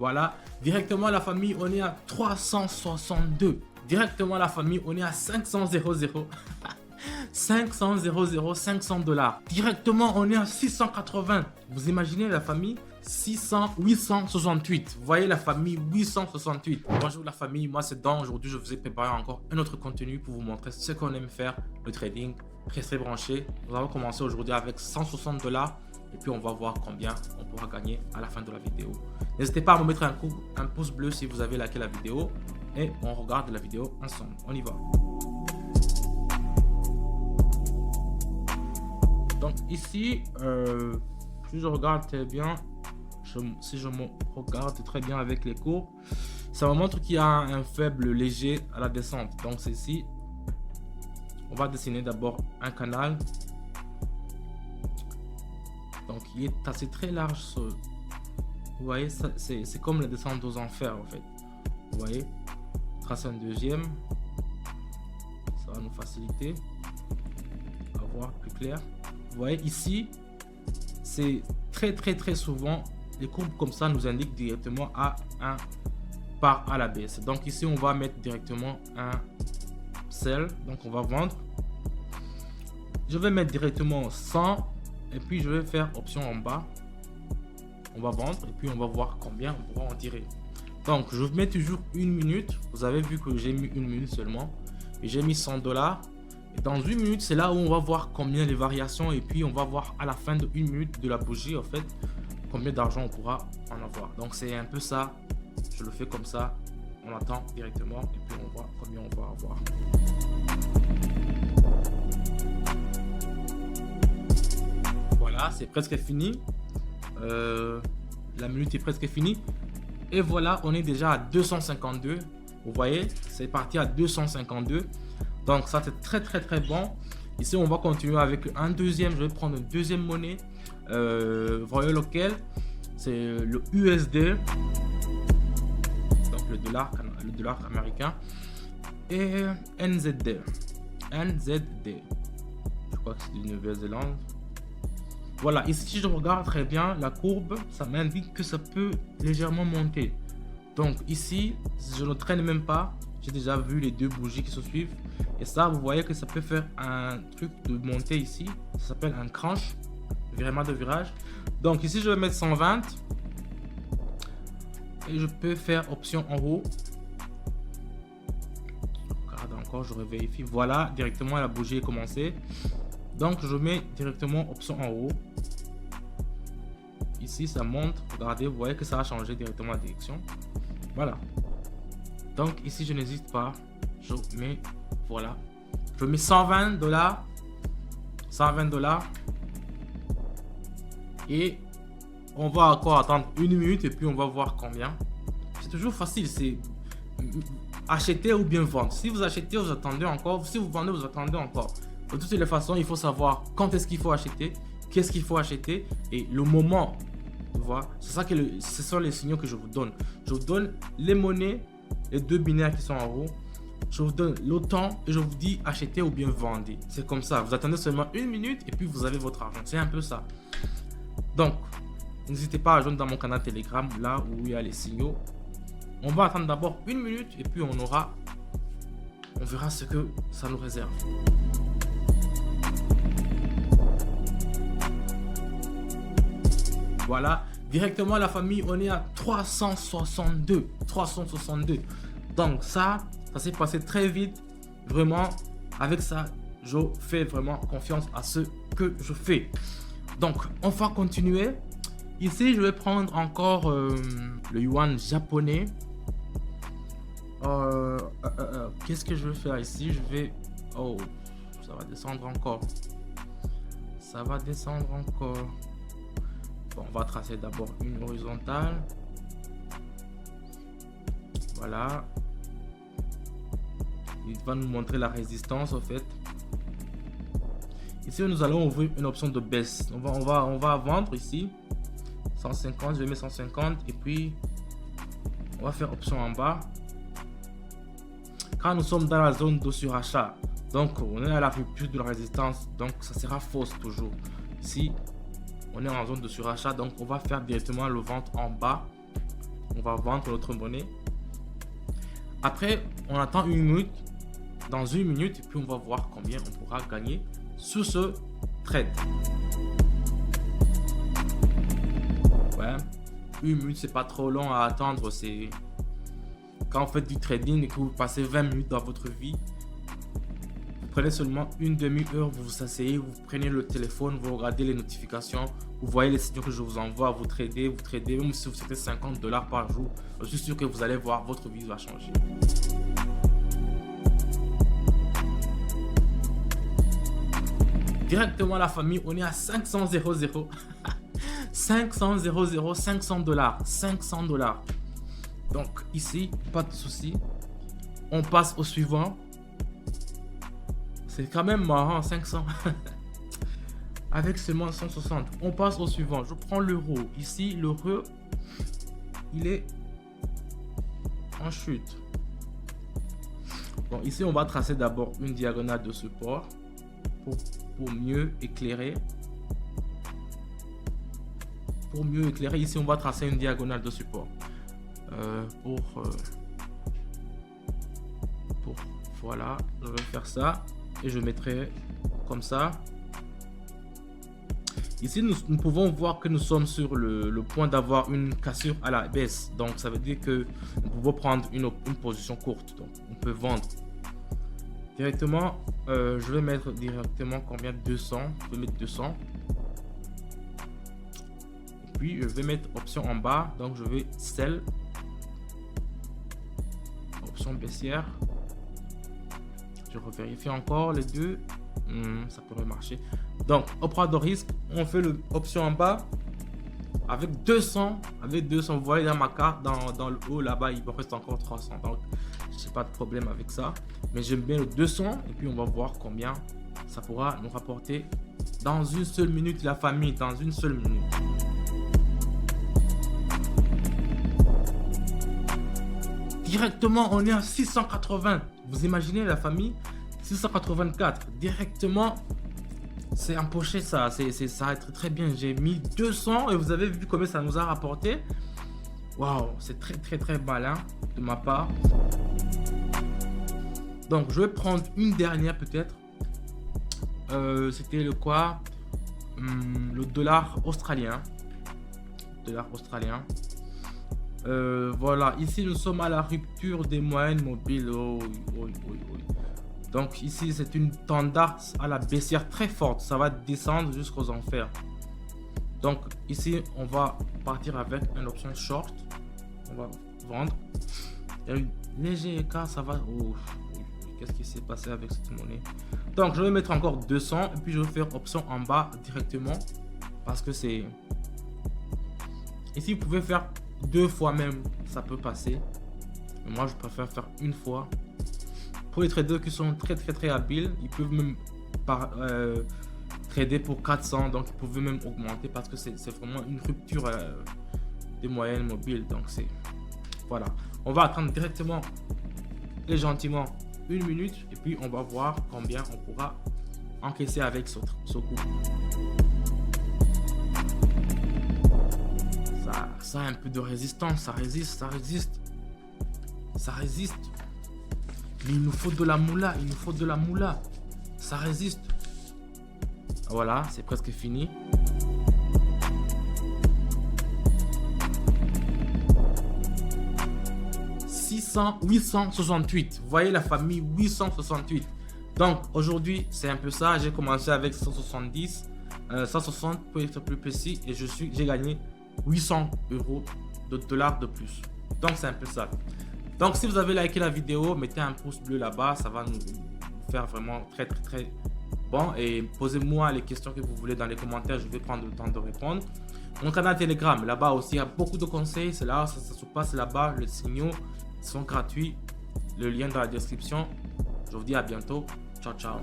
Voilà, directement la famille, on est à 362. Directement la famille, on est à 500 000. 500 000, 500 $. Directement, on est à 680. Vous imaginez la famille? 600, 868. Vous voyez la famille, 868. Bonjour la famille, moi c'est Dan. Aujourd'hui, je vous ai préparé encore un autre contenu pour vous montrer ce qu'on aime faire, le trading. Restez branchés. Nous allons commencer aujourd'hui avec 160 $. Et puis on va voir combien on pourra gagner à la fin de la vidéo. N'hésitez pas à me mettre un pouce bleu si vous avez liké la vidéo. Et on regarde la vidéo ensemble. On y va. Donc ici, si je regarde très bien, si je me regarde très bien avec les courbes, ça me montre qu'il y a un faible léger à la descente. Donc c'est ici, on va dessiner d'abord un canal. Donc il est assez très large. Vous voyez, c'est comme la descente aux enfers en fait. Vous voyez, tracer un deuxième, ça va nous faciliter à voir plus clair. Vous voyez ici, c'est très souvent les courbes comme ça nous indiquent directement à un part à la baisse. Donc ici on va mettre directement un sell, donc on va vendre. Je vais mettre directement 100 et puis je vais faire option en bas. On va vendre et puis on va voir combien on pourra en tirer. Donc je mets toujours une minute. Vous avez vu que j'ai mis une minute seulement et j'ai mis 100 $. Et dans une minute, c'est là où on va voir combien les variations et puis on va voir à la fin de une minute de la bougie en fait combien d'argent on pourra en avoir. Donc c'est un peu ça. Je le fais comme ça. On attend directement et puis on voit combien on va avoir. Voilà, c'est presque fini. La minute est presque finie. Et voilà, on est déjà à 252. Vous voyez, c'est parti à 252. Donc ça c'est très bon. Ici on va continuer avec un deuxième. Je vais prendre une deuxième monnaie. Vous voyez lequel? C'est le USD. Donc le dollar américain. Et NZD. Je crois que c'est du Nouvelle-Zélande. Voilà, ici si je regarde très bien la courbe, ça m'indique que ça peut légèrement monter. Donc ici, je ne traîne même pas. J'ai déjà vu les deux bougies qui se suivent. Et ça, vous voyez que ça peut faire un truc de montée ici. Ça s'appelle un crunch, virement de virage. Donc ici, je vais mettre 120. Et je peux faire option en haut. Je regarde encore, je vérifie. Voilà, directement la bougie est commencée. Donc je mets directement option en haut. Ici ça monte, regardez, vous voyez que ça a changé directement la direction. Voilà. Donc ici je n'hésite pas, je mets, voilà, je mets 120 $, 120 $. Et on va encore attendre une minute et puis on va voir combien. C'est toujours facile, c'est acheter ou bien vendre. Si vous achetez, vous attendez encore. Si vous vendez, vous attendez encore. De toutes les façons, il faut savoir quand est-ce qu'il faut acheter, qu'est-ce qu'il faut acheter et le moment. Tu vois, c'est ça que ce sont les signaux que je vous donne. Je vous donne les monnaies, les deux binaires qui sont en haut. Je vous donne le temps et je vous dis acheter ou bien vendre. C'est comme ça. Vous attendez seulement une minute et puis vous avez votre argent. C'est un peu ça. Donc, n'hésitez pas à rejoindre dans mon canal Telegram, là où il y a les signaux. On va attendre d'abord une minute et puis on verra ce que ça nous réserve. Voilà, directement la famille, on est à 362. Donc ça s'est passé très vite. Vraiment, avec ça, je fais vraiment confiance à ce que je fais. Donc, on va continuer. Ici, je vais prendre encore le yuan japonais. Qu'est-ce que je vais faire ici? Je vais... Oh, ça va descendre encore. Ça va descendre encore. Bon, on va tracer d'abord une horizontale. Voilà. Il va nous montrer la résistance en fait. Ici, nous allons ouvrir une option de baisse. On va vendre ici. 150, je vais mettre 150 et puis on va faire option en bas. Quand nous sommes dans la zone de surachat, donc on est à la rupture de la résistance, donc ça sera fausse toujours. Ici, on est en zone de surachat, donc on va faire directement le vente en bas. on va vendre notre monnaie. Après, on attend 1 minute. Dans 1 minute, et puis on va voir combien on pourra gagner sur ce trade. Ouais, 1 minute, c'est pas trop long à attendre. C'est quand vous faites du trading et que vous passez 20 minutes dans votre vie. Vous prenez seulement une demi-heure, vous vous asseyez, vous prenez le téléphone, vous regardez les notifications, vous voyez les signaux que je vous envoie, vous tradez, même si vous faites $50 par jour, je suis sûr que vous allez voir, votre vie va changer. Directement la famille, on est à 500 $. 500 $, 500 $, 500 $. Donc ici, pas de souci. On passe au suivant. C'est quand même marrant, 500. Avec seulement 160. On passe au suivant. Je prends l'euro. Ici, l'euro, il est en chute. Bon, ici, on va tracer d'abord une diagonale de support pour mieux éclairer. Pour mieux éclairer, ici, on va tracer une diagonale de support. Voilà, je vais faire ça et je mettrai comme ça. Ici, nous pouvons voir que nous sommes sur le point d'avoir une cassure à la baisse. Donc, ça veut dire que nous pouvons prendre une position courte. Donc, on peut vendre directement. Je vais mettre directement combien? 200. Je vais mettre 200. Et puis, je vais mettre option en bas. Donc, je vais sell. Option baissière. Je revérifie encore les deux. Ça pourrait marcher. Donc, au prix de risque, on fait l'option en bas avec 200. Avec 200, vous voyez dans ma carte, dans le haut là-bas, il me reste encore 300. Donc, je n'ai pas de problème avec ça. Mais j'aime bien le 200. Et puis, on va voir combien ça pourra nous rapporter dans une seule minute, la famille. Dans une seule minute. Directement, on est à 680. Vous imaginez la famille? 684. Directement, c'est empoché ça. Ça va être très bien. J'ai mis 200 et vous avez vu combien ça nous a rapporté. Waouh, c'est très malin de ma part. Donc, je vais prendre une dernière peut-être. C'était le quoi? Le dollar australien. Voilà, ici nous sommes à la rupture des moyennes mobiles. Donc ici c'est une tendance à la baissière très forte, ça va descendre jusqu'aux enfers. Donc ici on va partir avec une option short, on va vendre. Il y a une léger écart, ça va. Qu'est-ce qui s'est passé avec cette monnaie? Donc je vais mettre encore 200 et puis je vais faire option en bas directement parce que c'est ici vous pouvez faire 2 fois même, ça peut passer. Mais moi je préfère faire une fois. Pour les traders qui sont très habiles, ils peuvent même trader pour 400, donc ils peuvent même augmenter parce que c'est vraiment une rupture des moyennes mobiles. Donc c'est voilà, on va attendre directement et gentiment 1 minute et puis on va voir combien on pourra encaisser avec ce coup. Ça a un peu de résistance, ça résiste. Mais il nous faut de la moula, ça résiste. Voilà, c'est presque fini. « 868. Vous voyez la famille, 868. Donc aujourd'hui, c'est un peu ça. J'ai commencé avec 170, 160 pour être plus précis, et j'ai gagné 800 € de dollars de plus. Donc c'est un peu ça. Donc si vous avez liké la vidéo, mettez un pouce bleu là-bas, ça va nous faire vraiment très bon. Et posez-moi les questions que vous voulez dans les commentaires, je vais prendre le temps de répondre. Mon canal Telegram, là-bas aussi, il y a beaucoup de conseils. C'est là, ça se passe là-bas. Les signaux sont gratuits. Le lien dans la description. Je vous dis à bientôt. Ciao.